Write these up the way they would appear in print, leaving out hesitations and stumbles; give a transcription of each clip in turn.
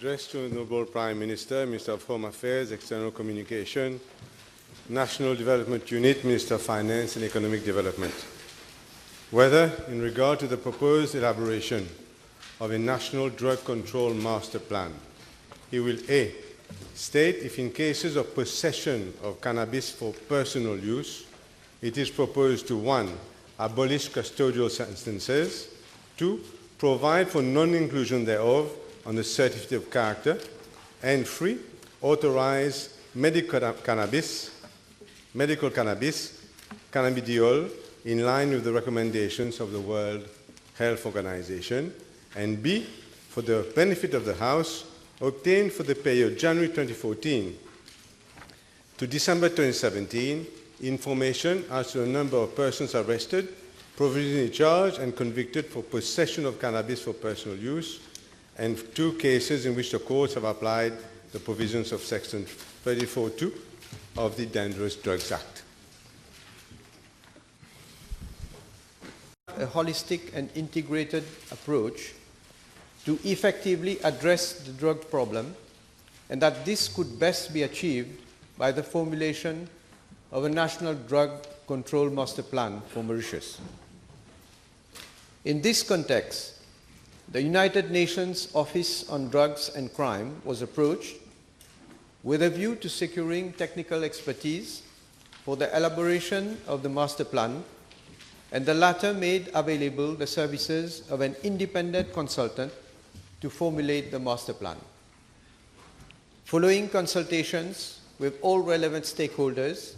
Address to the Honourable Prime Minister, Minister of Home Affairs, External Communication, National Development Unit, Minister of Finance and Economic Development. Whether, in regard to the proposed elaboration of a National Drug Control Master Plan, he will A. State if in cases of possession of cannabis for personal use, it is proposed to 1. Abolish custodial sentences, 2. Provide for non-inclusion thereof on the certificate of character, and 3. Authorize medical cannabis, cannabidiol, in line with the recommendations of the World Health Organization, and B. For the benefit of the House, obtained for the period January 2014 to December 2017, information as to the number of persons arrested, provisionally charged and convicted for possession of cannabis for personal use, and 2 cases in which the courts have applied the provisions of Section 34(2) of the Dangerous Drugs Act. A holistic and integrated approach to effectively address the drug problem, and that this could best be achieved by the formulation of a National Drug Control Master Plan for Mauritius. In this context, the United Nations Office on Drugs and Crime was approached with a view to securing technical expertise for the elaboration of the master plan, and the latter made available the services of an independent consultant to formulate the master plan. Following consultations with all relevant stakeholders,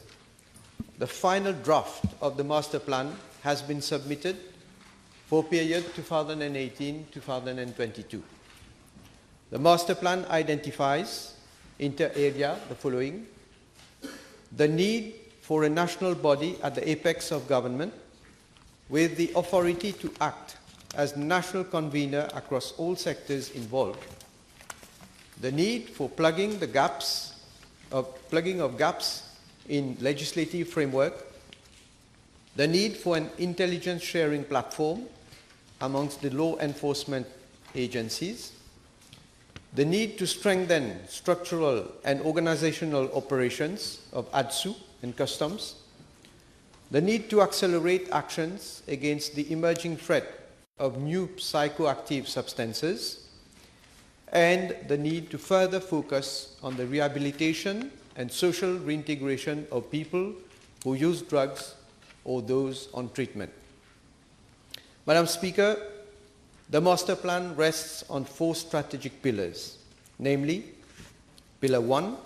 the final draft of the master plan has been submitted for period 2018-2022. The master plan identifies, inter alia, the following: the need for a national body at the apex of government with the authority to act as national convener across all sectors involved, the need for plugging of gaps in legislative framework, the need for an intelligence sharing platform amongst the law enforcement agencies, the need to strengthen structural and organizational operations of ADSU and customs, the need to accelerate actions against the emerging threat of new psychoactive substances, and the need to further focus on the rehabilitation and social reintegration of people who use drugs or those on treatment. Madam Speaker, the master plan rests on 4 strategic pillars, namely, Pillar 1,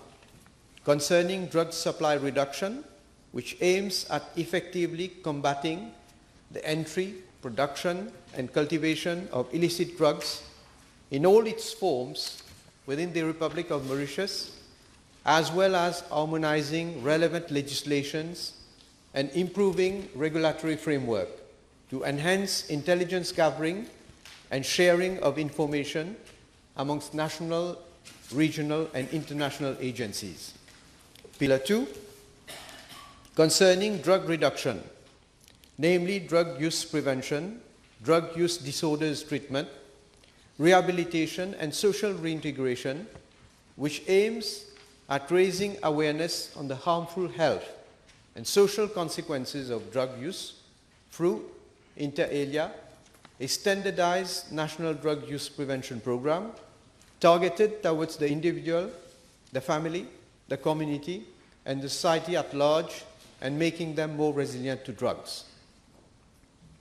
concerning drug supply reduction, which aims at effectively combating the entry, production, and cultivation of illicit drugs in all its forms within the Republic of Mauritius, as well as harmonizing relevant legislations and improving regulatory framework to enhance intelligence gathering and sharing of information amongst national, regional, and international agencies. Pillar 2, concerning drug reduction, namely drug use prevention, drug use disorders treatment, rehabilitation, and social reintegration, which aims at raising awareness on the harmful health and social consequences of drug use through, inter alia, a standardized national drug use prevention program targeted towards the individual, the family, the community, and the society at large, and making them more resilient to drugs.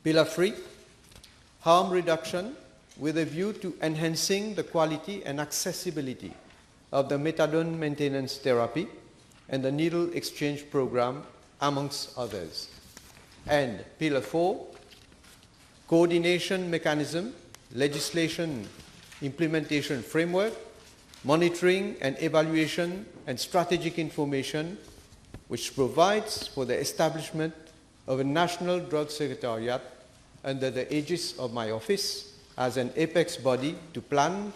Pillar 3, harm reduction with a view to enhancing the quality and accessibility of the methadone maintenance therapy and the needle exchange program, amongst others. And Pillar 4, coordination mechanism, legislation implementation framework, monitoring and evaluation and strategic information, which provides for the establishment of a National Drug Secretariat under the aegis of my office as an apex body to plan,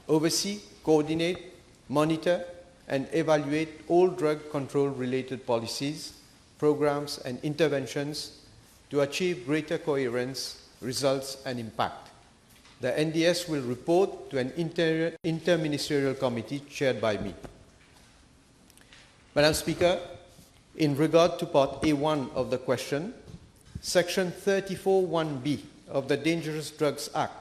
oversee, coordinate, monitor, and evaluate all drug control-related policies, programs, and interventions to achieve greater coherence, results, and impact. The NDS will report to an interministerial committee chaired by me. Madam Speaker, in regard to Part A1 of the question, Section 34(1)(b) of the Dangerous Drugs Act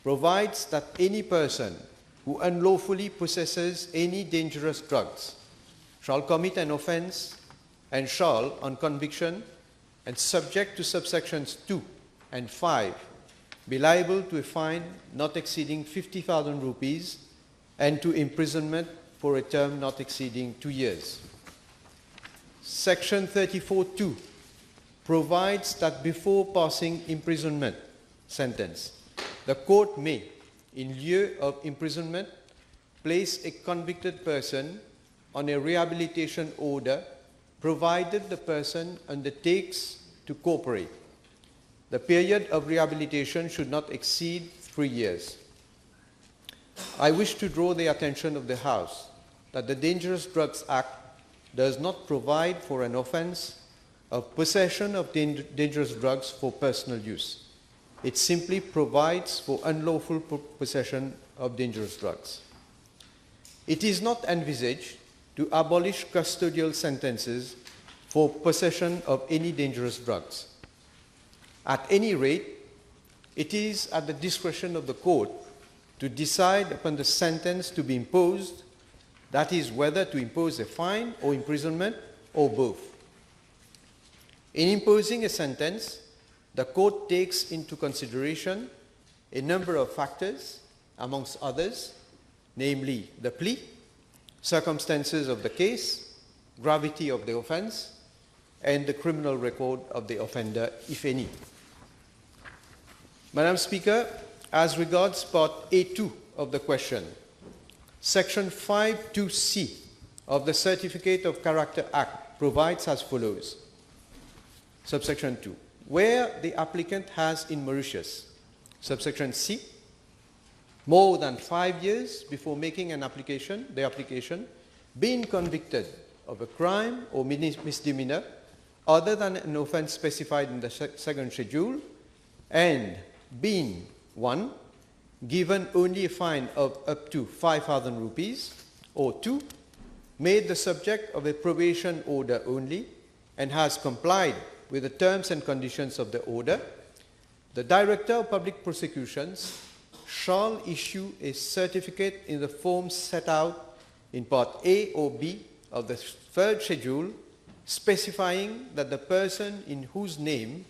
provides that any person who unlawfully possesses any dangerous drugs shall commit an offence and shall, on conviction and subject to subsections 2 and 5, be liable to a fine not exceeding 50,000 rupees and to imprisonment for a term not exceeding 2 years. Section 34(2) provides that before passing imprisonment sentence, the court may, in lieu of imprisonment, place a convicted person on a rehabilitation order provided the person undertakes to cooperate. The period of rehabilitation should not exceed 3 years. I wish to draw the attention of the House that the Dangerous Drugs Act does not provide for an offence of possession of dangerous drugs for personal use. It simply provides for unlawful possession of dangerous drugs. It is not envisaged to abolish custodial sentences for possession of any dangerous drugs. At any rate, it is at the discretion of the court to decide upon the sentence to be imposed, that is, whether to impose a fine or imprisonment or both. In imposing a sentence, the court takes into consideration a number of factors, amongst others, namely the plea, circumstances of the case, gravity of the offence, and the criminal record of the offender, if any. Madam Speaker, as regards Part A2 of the question, Section 5(2)(c) of the Certificate of Character Act provides as follows. Subsection 2. Where the applicant has in Mauritius, subsection C, more than 5 years before making the application, been convicted of a crime or misdemeanor other than an offence specified in the second schedule, and been 1. Given only a fine of up to 5,000 rupees, or 2. Made the subject of a probation order only and has complied with the terms and conditions of the order, the Director of Public Prosecutions shall issue a certificate in the form set out in Part A or B of the third schedule, specifying that the person in whose name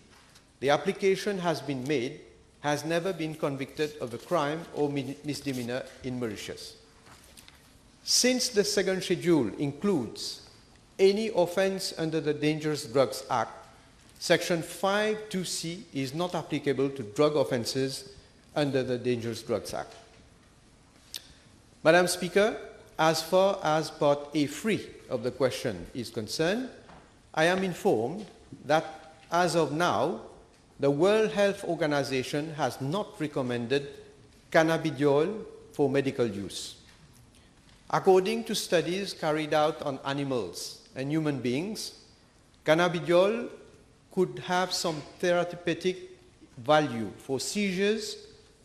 the application has been made has never been convicted of a crime or misdemeanor in Mauritius. Since the second schedule includes any offence under the Dangerous Drugs Act, Section 5(2)(c) is not applicable to drug offences under the Dangerous Drugs Act. Madam Speaker, as far as Part A3 of the question is concerned, I am informed that as of now, the World Health Organization has not recommended cannabidiol for medical use. According to studies carried out on animals and human beings, cannabidiol could have some therapeutic value for seizures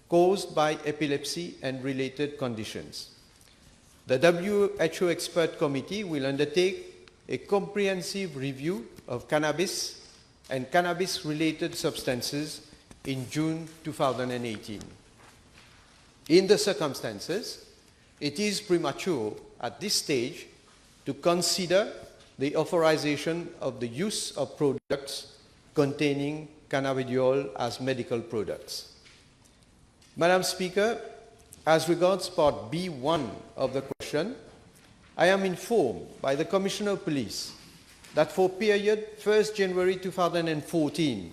caused by epilepsy and related conditions. The WHO Expert Committee will undertake a comprehensive review of cannabis and cannabis-related substances in June 2018. In the circumstances, it is premature at this stage to consider the authorization of the use of products containing cannabidiol as medical products. Madam Speaker, as regards Part B1 of the question, I am informed by the Commissioner of Police that for period 1st January 2014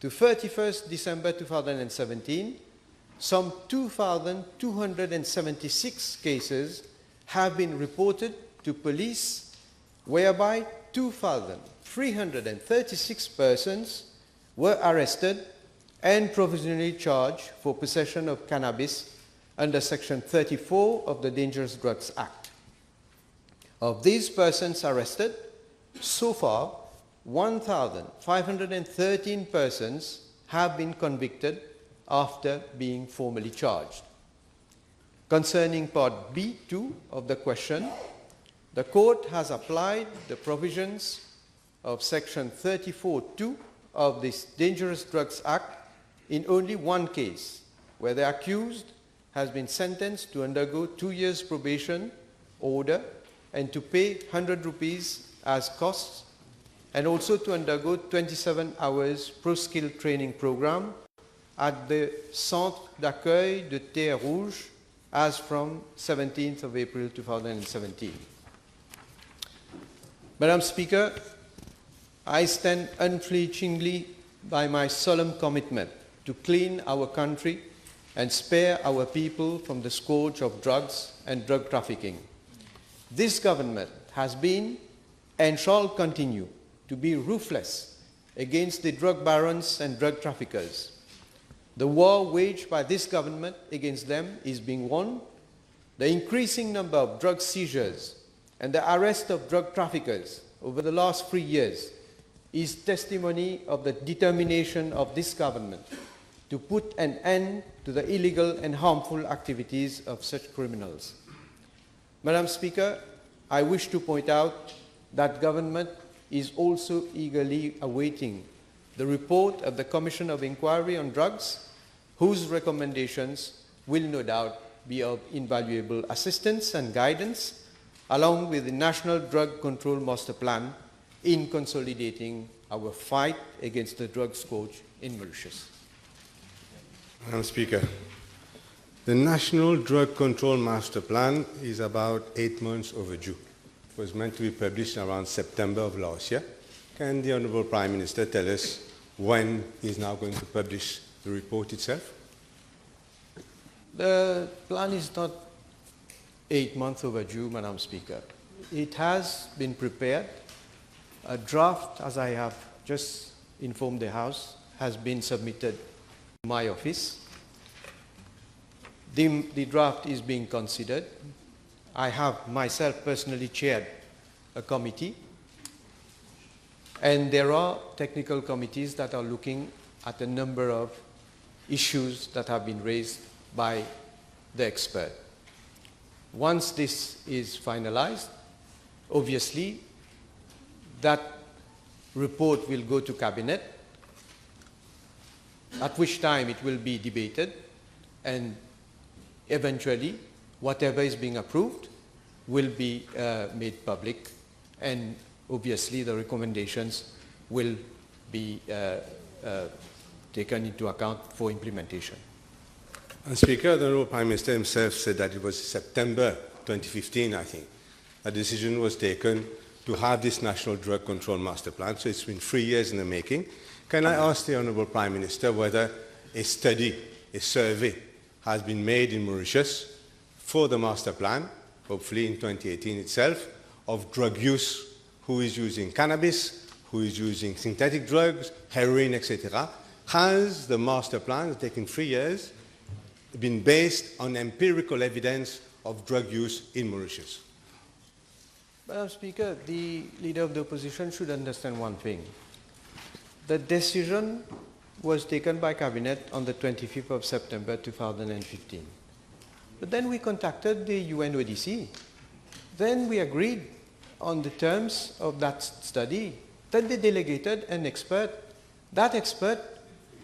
to 31st December 2017, some 2,276 cases have been reported to police, whereby 2,336 persons were arrested and provisionally charged for possession of cannabis under Section 34 of the Dangerous Drugs Act. Of these persons arrested, so far, 1,513 persons have been convicted after being formally charged. Concerning Part B2 of the question, the Court has applied the provisions of Section 34(2) of the Dangerous Drugs Act in only one case, where the accused has been sentenced to undergo 2 years probation order and to pay 100 rupees as costs, and also to undergo 27 hours pro-skill training program at the Centre d'accueil de Terre Rouge as from 17th of April 2017. Madam Speaker, I stand unflinchingly by my solemn commitment to clean our country and spare our people from the scourge of drugs and drug trafficking. This government has been and shall continue to be ruthless against the drug barons and drug traffickers. The war waged by this government against them is being won. The increasing number of drug seizures and the arrest of drug traffickers over the last 3 years is testimony of the determination of this government to put an end to the illegal and harmful activities of such criminals. Madam Speaker, I wish to point out that government is also eagerly awaiting the report of the Commission of Inquiry on Drugs, whose recommendations will no doubt be of invaluable assistance and guidance, along with the National Drug Control Master Plan, in consolidating our fight against the drug scourge in Mauritius. Madam Speaker, the National Drug Control Master Plan is about 8 months overdue. It was meant to be published around September of last year. Can the Honourable Prime Minister tell us when he is now going to publish the report itself? The plan is not 8 months overdue, Madam Speaker. It has been prepared. A draft, as I have just informed the House, has been submitted to my office. The draft is being considered. I have myself personally chaired a committee, and there are technical committees that are looking at a number of issues that have been raised by the expert. Once this is finalized, obviously that report will go to Cabinet, at which time it will be debated, and eventually whatever is being approved will be made public, and obviously the recommendations will be taken into account for implementation. And Speaker, the Honourable Prime Minister himself said that it was September 2015, I think, a decision was taken to have this National Drug Control Master Plan. So it's been 3 years in the making. Can I ask the Honourable Prime Minister whether a study, a survey, has been made in Mauritius for the master plan, hopefully in 2018 itself, of drug use, who is using cannabis, who is using synthetic drugs, heroin, etc. Has the master plan, taken 3 years, been based on empirical evidence of drug use in Mauritius? Madam Speaker, the Leader of the Opposition should understand one thing. The decision was taken by Cabinet on the 25th of September 2015. But then we contacted the UNODC. Then we agreed on the terms of that study. Then they delegated an expert. That expert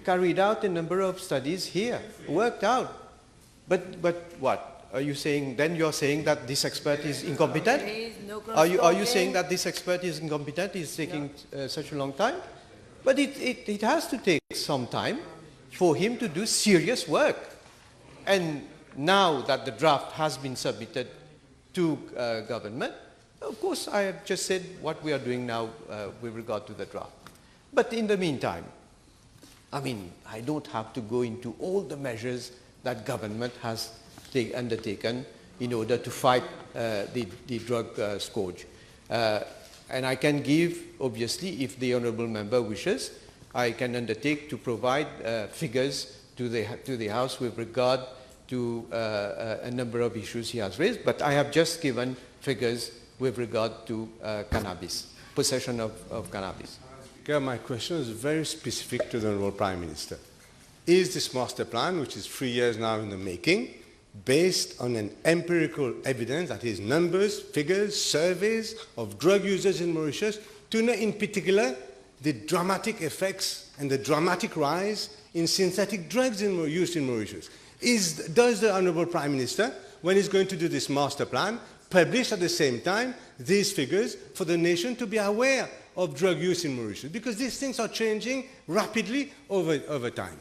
carried out a number of studies here, worked out. But what? Are you saying, then you're saying that this expert is incompetent? Are you saying that this expert is incompetent, is taking such a long time? But it has to take some time for him to do serious work. And now that the draft has been submitted to government, of course I have just said what we are doing now with regard to the draft. But in the meantime, I mean, I don't have to go into all the measures that government has undertaken in order to fight the drug scourge. And I can give, obviously, if the Honourable Member wishes, I can undertake to provide figures to the House with regard to a number of issues he has raised, but I have just given figures with regard to cannabis, possession of cannabis. Speaker, my question is very specific to the Honourable Prime Minister. is this master plan, which is 3 years now in the making, based on an empirical evidence, that is numbers, figures, surveys of drug users in Mauritius, to know in particular the dramatic effects and the dramatic rise in synthetic drugs used in Mauritius. Does the Honourable Prime Minister, when he's going to do this master plan, publish at the same time these figures for the nation to be aware of drug use in Mauritius? Because these things are changing rapidly over time.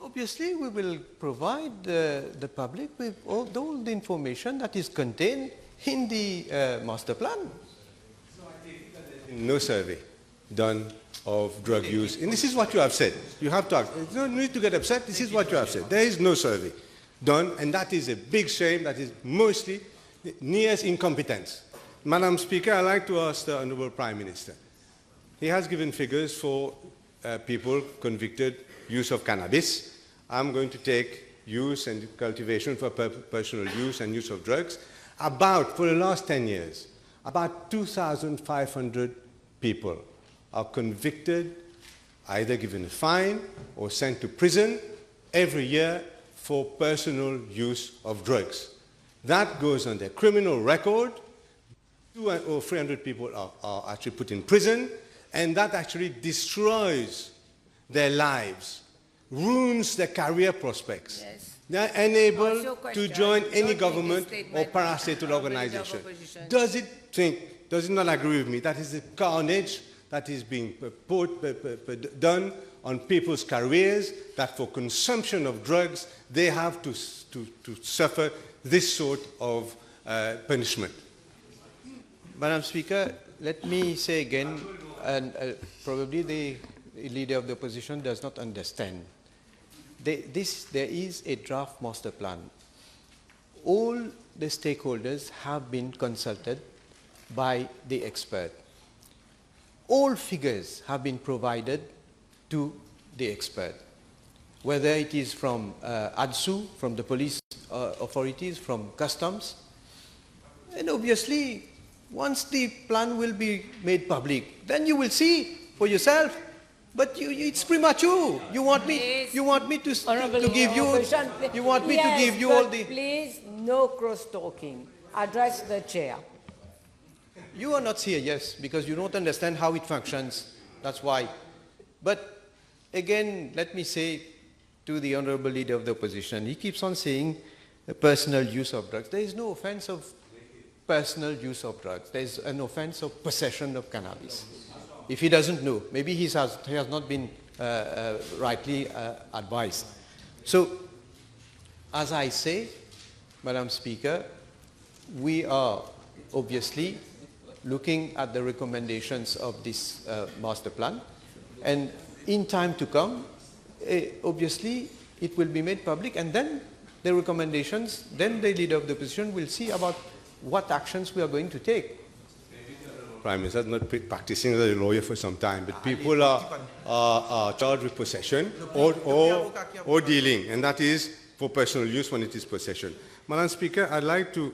Obviously, we will provide the public with all the information that is contained in the master plan. So I think that there's been no survey done of drug use. And this is what you have said. You have to, no need to get upset. This is what you have said. There is no survey done, and that is a big shame. That is mostly near incompetence. Madam Speaker, I'd like to ask the Honourable Prime Minister. He has given figures for people convicted use of cannabis. I'm going to take use and cultivation for personal use and use of drugs. For the last 10 years, about 2,500 people are convicted, either given a fine or sent to prison every year for personal use of drugs. That goes on their criminal record. 200 or 300 people are actually put in prison, and that actually destroys their lives, ruins their career prospects. Yes. They are unable to join any government or parastatal organization. Does it not agree with me? That is the carnage that is being done on people's careers, that for consumption of drugs, they have to suffer this sort of punishment. Madam Speaker, let me say again, and probably the Leader of the Opposition does not understand. There is a draft master plan. All the stakeholders have been consulted by the expert. All figures have been provided to the expert, whether it is from ADSU, from the police authorities, from customs. And obviously, once the plan will be made public, then you will see for yourself. But it's premature. You want me to give you all the... Please, no cross-talking. Address the chair. You are not serious because you don't understand how it functions. That's why. But again, let me say to the Honourable Leader of the Opposition, he keeps on saying personal use of drugs. There is no offence of personal use of drugs. There is an offence of possession of cannabis. If he doesn't know, maybe he has not been rightly advised. So, as I say, Madam Speaker, we are obviously looking at the recommendations of this master plan, and in time to come, obviously, it will be made public, and then the recommendations, then the Leader of the Opposition will see about what actions we are going to take. Prime Minister is not practicing as a lawyer for some time, but people are charged with possession or dealing, and that is for personal use when it is possession. Madam Speaker, I'd like to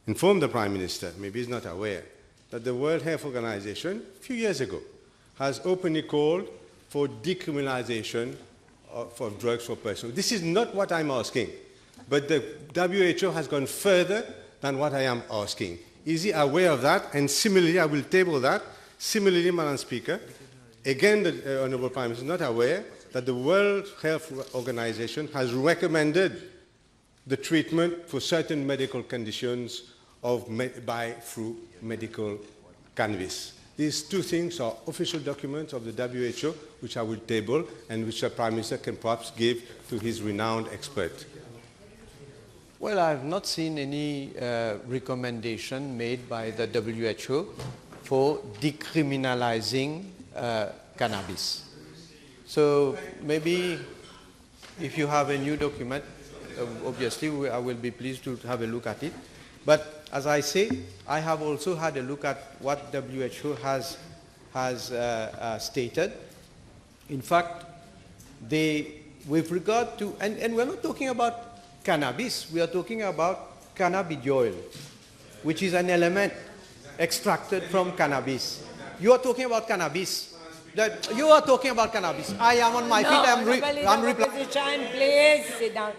inform the Prime Minister, maybe he's not aware, that the World Health Organization, a few years ago, has openly called for decriminalization of drugs for personal. This is not what I'm asking, but the WHO has gone further than what I am asking. Is he aware of that? And similarly, I will table that. Similarly, Madam Speaker, again, the Honourable Prime Minister is not aware that the World Health Organization has recommended the treatment for certain medical conditions through medical cannabis. These two things are official documents of the WHO, which I will table and which the Prime Minister can perhaps give to his renowned expert. Well, I have not seen any recommendation made by the WHO for decriminalizing cannabis. So maybe if you have a new document, obviously I will be pleased to have a look at it. But as I say, I have also had a look at what WHO has stated. In fact, with regard to, and we're not talking about cannabis, we are talking about cannabidiol, which is an element extracted from cannabis. You are talking about cannabis. You are talking about cannabis. I am on my feet. I'm replying. Opposition, please sit down.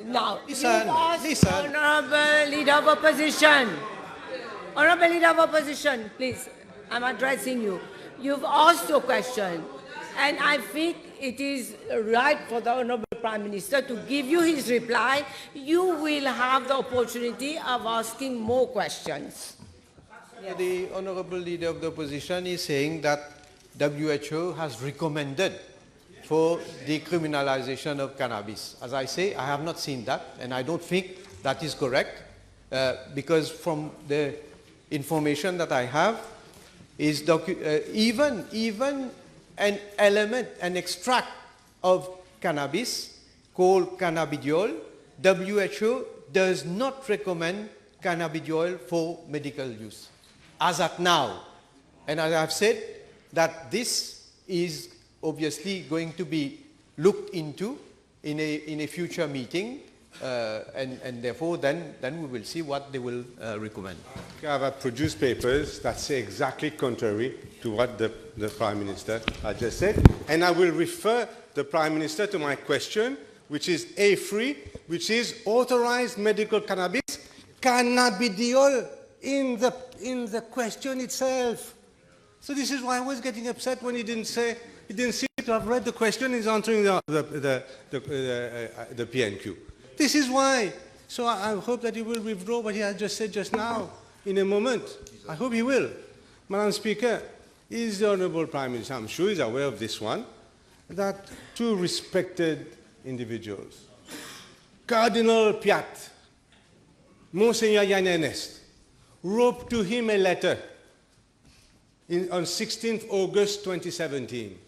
Now, Listen. Honorable Leader of Opposition. Honorable Leader of Opposition, please. I'm addressing you. You've asked your question, and I think it is right for the Honorable Prime Minister to give you his reply. You will have the opportunity of asking more questions. Yes. The Honorable Leader of the Opposition is saying that WHO has recommended for decriminalization of cannabis. As I say, I have not seen that, and I don't think that is correct, because from the information that I have, is even an element, an extract of cannabis called cannabidiol, WHO does not recommend cannabidiol for medical use, as at now. And as I've said, that this is obviously going to be looked into in a future meeting, and therefore then we will see what they will recommend. I have produced papers that say exactly contrary to what the Prime Minister has just said, and I will refer the Prime Minister to my question, which is A3, which is authorized medical cannabis, cannabidiol in the question itself. So this is why I was getting upset when he didn't seem to have read the question. He's answering the PNQ. This is why. So I hope that he will withdraw what he has just said just now, in a moment. I hope he will. Madam Speaker, is the Honourable Prime Minister, I'm sure he's aware of this one, that two respected individuals, Cardinal Piat, Monseigneur Yann Ernest, wrote to him a letter on 16th August 2017,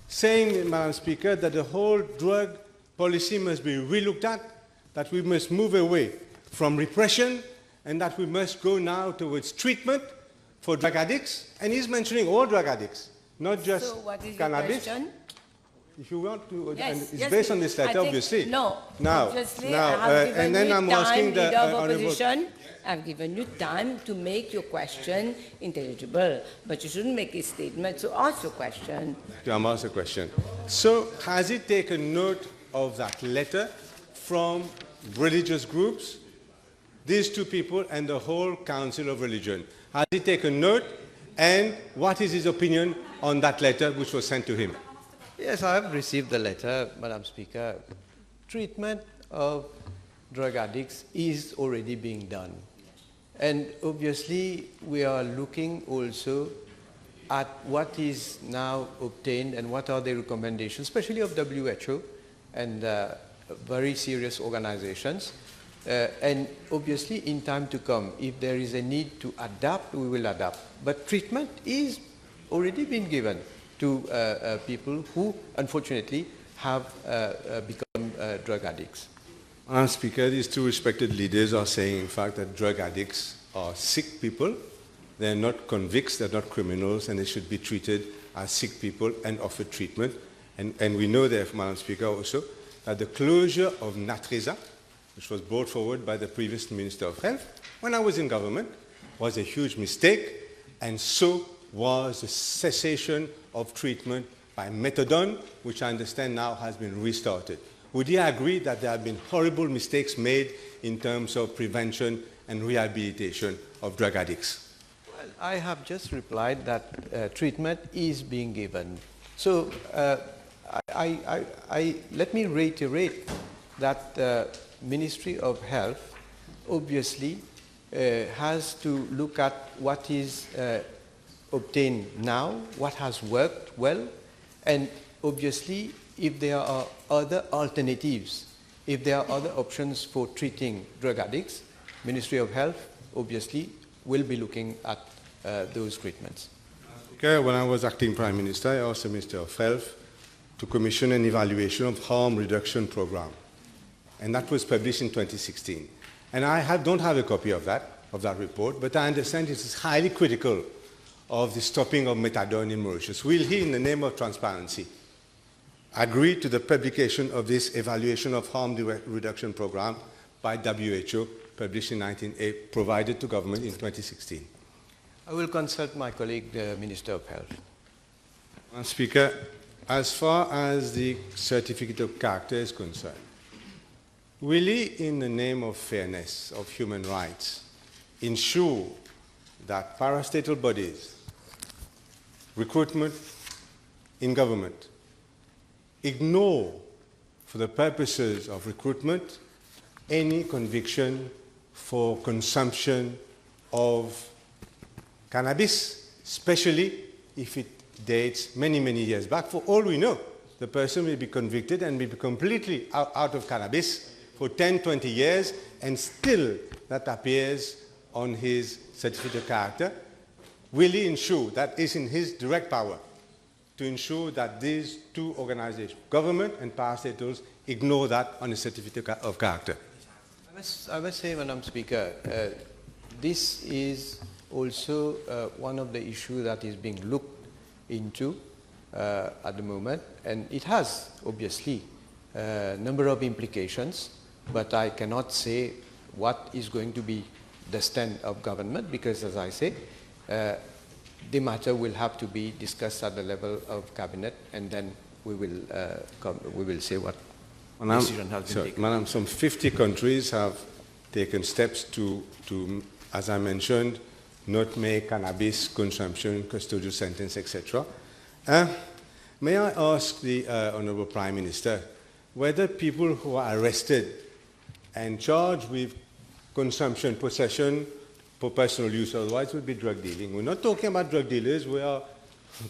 saying, Madam Speaker, that the whole drug policy must be relooked at, that we must move away from repression, and that we must go now towards treatment for drug addicts. And he's mentioning all drug addicts, not just so what is cannabis. Your question? If you want to, yes, and it's yes, based on this letter, obviously. No, obviously, now, I have given and then you I'm time, asking the Leader of Honourable. Opposition. I've given you time to make your question intelligible, but you shouldn't make a statement. So ask your question. I'm asking a question. So has he taken note of that letter from religious groups, these two people, and the whole Council of Religion? Has he taken note, and what is his opinion on that letter which was sent to him? Yes, I have received the letter, Madam Speaker. Treatment of drug addicts is already being done. And obviously, we are looking also at what is now obtained and what are the recommendations, especially of WHO and very serious organizations. And obviously, in time to come, if there is a need to adapt, we will adapt. But treatment is already been given to people who, unfortunately, have become drug addicts. Madam Speaker, these two respected leaders are saying, in fact, that drug addicts are sick people. They're not convicts, they're not criminals, and they should be treated as sick people and offered treatment. And we know, therefore, Madam Speaker, also, that the closure of Natreza, which was brought forward by the previous Minister of Health, when I was in government, was a huge mistake, and so was the cessation of treatment by methadone, which I understand now has been restarted. Would you agree that there have been horrible mistakes made in terms of prevention and rehabilitation of drug addicts? Well, I have just replied that treatment is being given. So let me reiterate that the Ministry of Health obviously has to look at what is obtained now, what has worked well, and obviously if there are other alternatives, if there are other options for treating drug addicts, Ministry of Health obviously will be looking at those treatments. Okay, when I was acting Prime Minister, I asked the Minister of Health to commission an evaluation of harm reduction program, and that was published in 2016. And I don't have a copy of that report, but I understand it is highly critical of the stopping of methadone in Mauritius. Will he, in the name of transparency, agree to the publication of this evaluation of harm reduction program by WHO, published in 1980, provided to government in 2016? I will consult my colleague, the Minister of Health. Speaker, as far as the certificate of character is concerned, really, in the name of fairness, of human rights, ensure that parastatal bodies, recruitment in government, ignore, for the purposes of recruitment, any conviction for consumption of cannabis, especially if it dates many, many years back. For all we know, the person will be convicted and will be completely out of cannabis for 10, 20 years, and still that appears on his certificate of character. Will he ensure that is in his direct power to ensure that these two organizations, government and parastatals, ignore that on the certificate of character? I must say, Madam Speaker, this is also one of the issues that is being looked into at the moment, and it has obviously a number of implications, but I cannot say what is going to be the stand of government, because, as I say, the matter will have to be discussed at the level of cabinet, and then we will say what decision has been taken. Madam, some 50 countries have taken steps to, as I mentioned, not make cannabis consumption custodial sentence, etc. May I ask the Honourable Prime Minister whether people who are arrested and charged with consumption, possession for personal use, otherwise it would be drug dealing. We're not talking about drug dealers. We are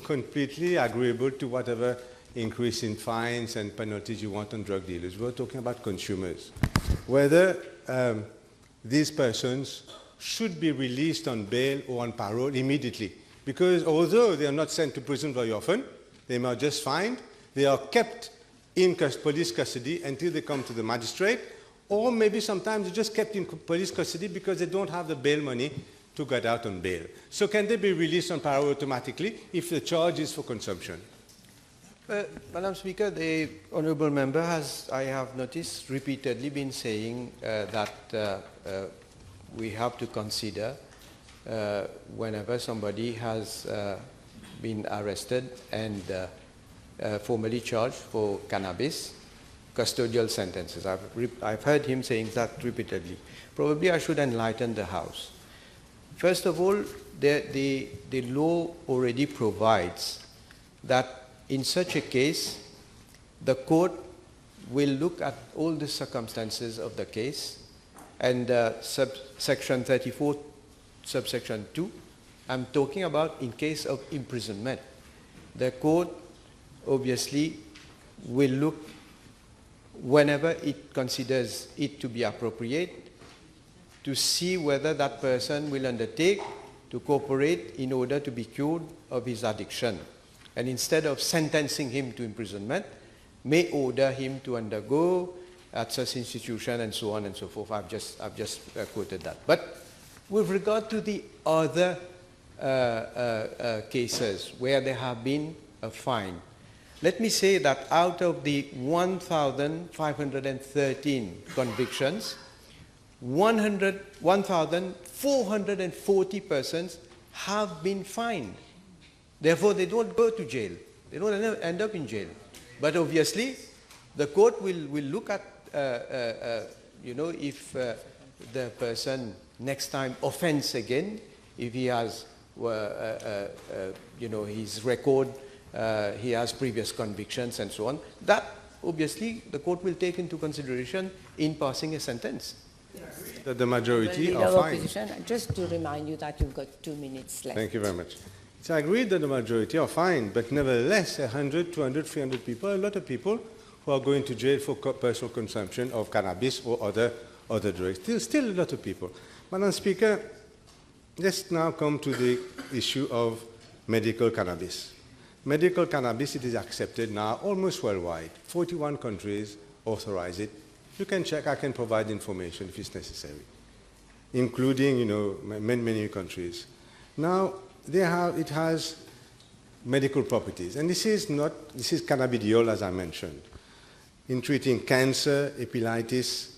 completely agreeable to whatever increase in fines and penalties you want on drug dealers. We're talking about consumers. Whether these persons should be released on bail or on parole immediately. Because although they are not sent to prison very often, they are just fined, they are kept in police custody until they come to the magistrate, or maybe sometimes they're just kept in police custody because they don't have the bail money to get out on bail. So can they be released on parole automatically if the charge is for consumption? Madam Speaker, the Honourable Member has, I have noticed, repeatedly been saying that we have to consider whenever somebody has been arrested and formally charged for cannabis, custodial sentences. I've heard him saying that repeatedly. Probably I should enlighten the House. First of all, the law already provides that in such a case, the court will look at all the circumstances of the case, and subsection 34, subsection 2, I'm talking about in case of imprisonment. The court obviously will look whenever it considers it to be appropriate to see whether that person will undertake to cooperate in order to be cured of his addiction. And instead of sentencing him to imprisonment, may order him to undergo at such institution and so on and so forth. I've just quoted that. But with regard to the other cases where there have been a fine, let me say that out of the 1,513 convictions, 1,440 persons have been fined. Therefore, they don't go to jail. They don't end up in jail. But obviously, the court will look at, if the person next time offends again, if he has, his record, he has previous convictions and so on. That, obviously, the court will take into consideration in passing a sentence. That the majority are fine. Just to remind you that you've got 2 minutes left. Thank you very much. So I agree that the majority are fine, but nevertheless, 100, 200, 300 people, a lot of people who are going to jail for personal consumption of cannabis or other drugs. Still a lot of people. Madam Speaker, let's now come to the issue of medical cannabis. Medical cannabis, it is accepted now almost worldwide. 41 countries authorize it. You can check, I can provide information if it's necessary, including, many countries. Now, it has medical properties, and this is cannabidiol, as I mentioned, in treating cancer, epilepsy,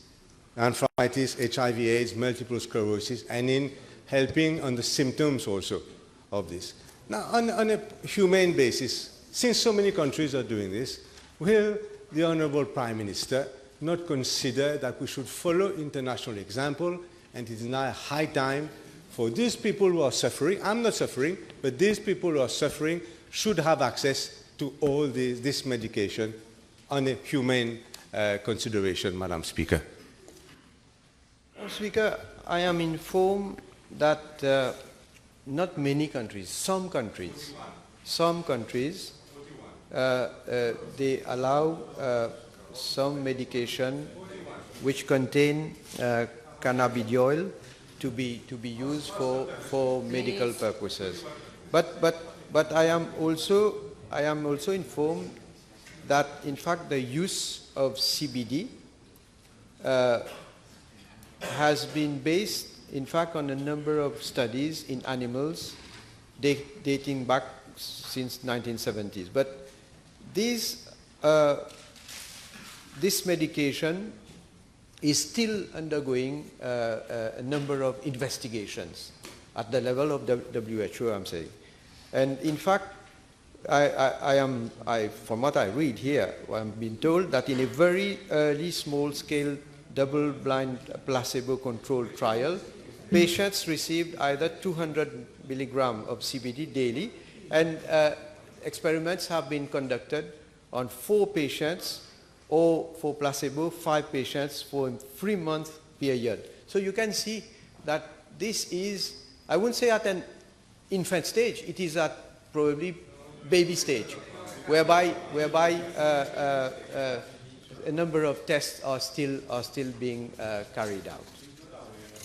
arthritis, HIV/AIDS, multiple sclerosis, and in helping on the symptoms also of this. Now, on a humane basis, Since so many countries are doing this, will the Honourable Prime Minister not consider that we should follow international example, and it is now high time for these people who are suffering, I'm not suffering, but these people who are suffering should have access to all this medication on a humane consideration, Madam Speaker. Madam Speaker, I am informed that not many countries, some countries, they allow some medication which contain cannabidiol to be used for medical purposes. But I am also informed that in fact the use of CBD has been based in fact on a number of studies in animals dating back since 1970s. But this medication is still undergoing a number of investigations at the level of the WHO, I'm saying. And in fact, from what I read here, I'm being told that in a very early small-scale double-blind placebo-controlled trial, patients received either 200 milligrams of CBD daily, and experiments have been conducted on 4 patients, or for placebo, 5 patients for a 3-month period. So you can see that this is, I wouldn't say at an infant stage, it is at probably baby stage, whereby a number of tests are still being carried out.